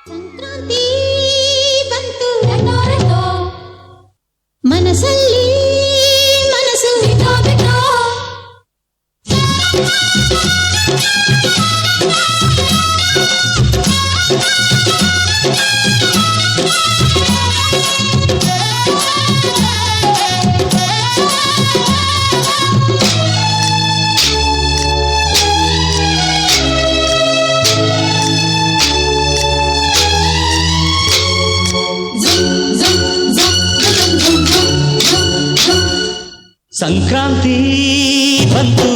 ಸಂಕ್ರಾಂತಿ ಬಂತು ರೆಟೋ ಮನಸ್ಸಲ್ಲಿ ಮನಸ್ಸು ಬಿಟ್ಟೋ ಬಿಟ್ಟೋ ಸಂಕ್ರಾಂತಿ ಬಂತು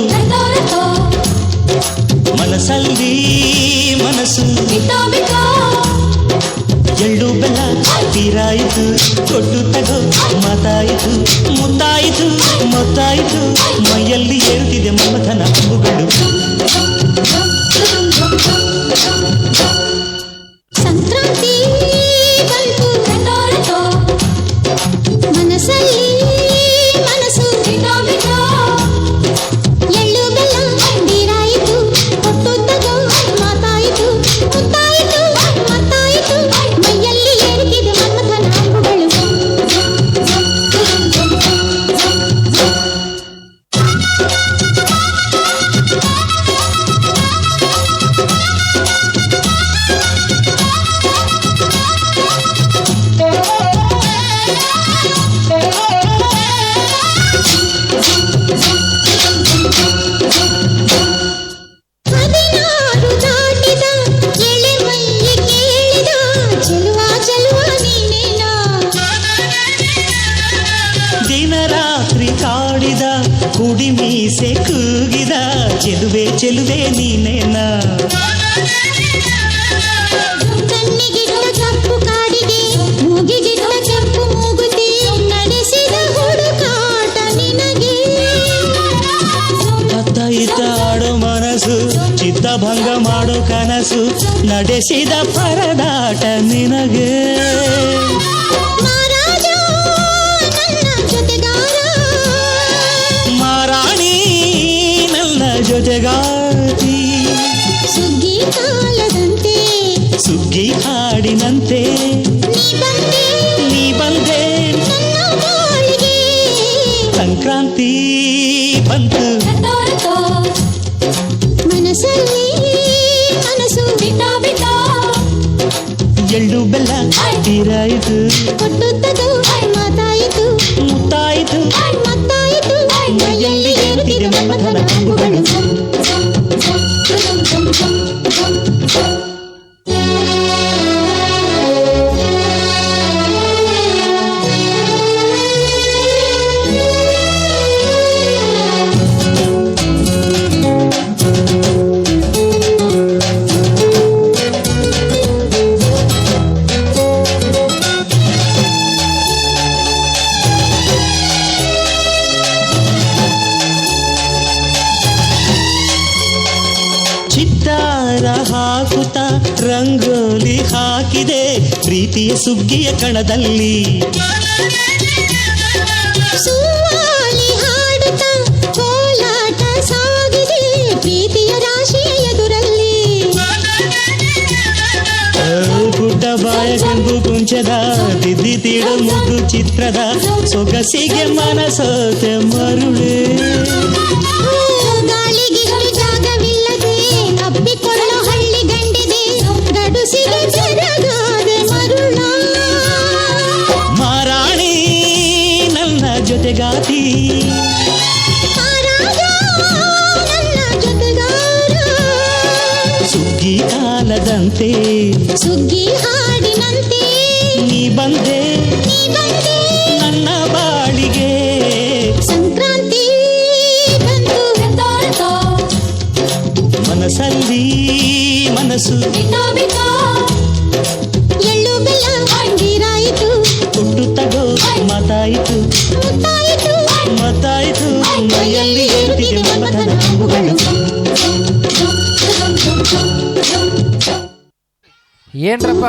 ಮನಸ್ಸಲ್ಲಿ ಮನಸ್ಸು ಬಿಟ್ಟೋ ಬಿಟ್ಟೋ ಎಳ್ಳು ಬೆಲ್ಲ ತೀರಾಯಿತು ಕೊಟ್ಟು ತಗೋ ಮಾತಾಯಿತು ಮುತ್ತಾಯಿತು ಮೊತ್ತಾಯಿತು ಮೈಯಲ್ಲಿ ಏರುತ್ತಿದೆ ಮಮಥನ ಅಂಬುಗಳು. ಸಂಕ್ರಾಂತಿ ಬಂತು ರೆಟೋ ಮನಸ್ಸಲ್ಲಿ ಮನಸ್ಸು ಬಿಟ್ಟೋ ಬಿಟ್ಟೋ ಎಳ್ಳು ಬೆಲ್ಲ ತೀರಾಯಿತು ಕೊಟ್ಟು ತಗೋ ಮಾತಾಯಿತು ಮುತ್ತಾಯಿತು ಮತ್ತಾಯಿತು ಮೈಯಲ್ಲಿ ಏರುತ್ತಿದೆ ಮನ್ಮಥನ ಅಂಬುಗಳು. ಹದಿನಾರು ದಾಟಿದ ಎಳೆ ಮೈಯಿ ಕೇಳಿದ ಚೆಲುವ ಚೆಲುವ ನೀನೇನಾ ದಿನ ರಾತ್ರಿ ಕಾಡಿದ ಕುಡಿ ಮೀಸೆ ಕೂಗಿದ ಚೆಲುವೆ ಚೆಲುವೆ ನೀನೇನ. ಕಣ್ಣಿಗಿಟ್ಟ ಕಪ್ಪು ಕಾಡಿಗೆ ಮೂಗಿಗಿಟ್ಟ ಕೆಂಪು ಮೂಗುತಿ ನಡೆಸಿದ ಹುಡುಕಾಟ ನಿನಗೆ ಅತ್ತ ಇತ್ತ ಆಡೋ ಮನಸ್ಸು ಚಿತ್ತಭಂಗ ಮಾಡೋ ಕನಸು ನಡೆಸಿದ ಪರದಾಟ ನಿನಗೆ. ಮಹಾರಾಜ ನನ್ನ ಜೊತೆಗಾರ ಮಾರಾಣಿ ನನ್ನ ಜೊತೆಗಾತಿ ಸುಗ್ಗಿ ಕಾಲದಂತೆ ಸುಗ್ಗಿ ಹಾಡಿನಂತೆ ನೀ ಬಂದೆ ನೀ ಬಂದೆ ನನ್ನ ಬಾಳಿಗೆ. ಸಂಕ್ರಾಂತಿ ಬಂತು ಮನಸ್ಸಲ್ಲಿ ಮನಸ್ಸು ಬಿಟ್ಟೋ ಬಿಟ್ಟೋ ಎಳ್ಳು ಬೆಲ್ಲ ತೀರಾಯಿತು ಕೊಟ್ಟು ತಗೋ ಮಾತಾಯಿತು ಮುತ್ತಾಯಿತು ಮತ್ತಾಯಿತು ಮೈಯಲ್ಲಿ ಏರುತ್ತಿದೆ ಮನ್ಮಥನ ಅಂಬುಗಳು. ಚಿತ್ತಾರ ಹಾಕುತ್ತ ರಂಗೋಲಿ ಹಾಕಿದೆ ಪ್ರೀತಿಯ ಸುಗ್ಗಿಯ ಕಣದಲ್ಲಿ. ಸುವಾಲಿ ಹಾಡುತ್ತಾ ಕೋಲಾಟ ಸಾಗಿದೆ ಪ್ರೀತಿಯ ರಾಶಿಯ ಎದುರಲ್ಲಿ. ಗುಡ್ಡ ಬಾಯ ಕೆಂಪು ಕುಂಚದ ತಿದ್ದಿ ತೀಡು ಮುದ್ದು ಚಿತ್ರದ ಸೊಗಸಿಗೆ ಮನಸೋತೆ ಮರುಳೆ. ಗಾಳಿಗಿಷ್ಟು ಜಾಗವಿಲ್ಲದೆ ಅಪ್ಪಿಕೊಳ್ಳೋ ಹಳ್ಳಿ ಗಂಡಿದೆ ಗಡುಸಿಗೆ ಜರಗಾದೆ ಮರುಳ. ಮಾರಾಣಿ ನನ್ನ ಜೊತೆಗಾತಿ ಮಹಾರಾಜ ನನ್ನ ಜೊತೆಗಾರ ಸುಗ್ಗಿ ಕಾಲದಂತೆ ಸುಗ್ಗಿ ಹಾಡಿನಂತೆ ನೀ ಬಂದೆ ನನ್ನ ಬಾಳಿಗೆ. ಸಂಕ್ರಾಂತಿ ಬಂತು ಮನಸ್ಸಲ್ಲಿ ಮನಸ್ಸು ಎಳ್ಳು ಬೆಲ್ಲ ತೀರಾಯಿತು ಕೊಟ್ಟು ತಗೋ ಮಾತಾಯಿತು ಮುತ್ತಾಯಿತು ಮತ್ತಾಯಿತು ಮೈಯಲ್ಲಿ ಏರುತ್ತಿದೆ ಮನ್ಮಥನ ಅಂಬುಗಳು. ಏನ್ರಪ್ಪ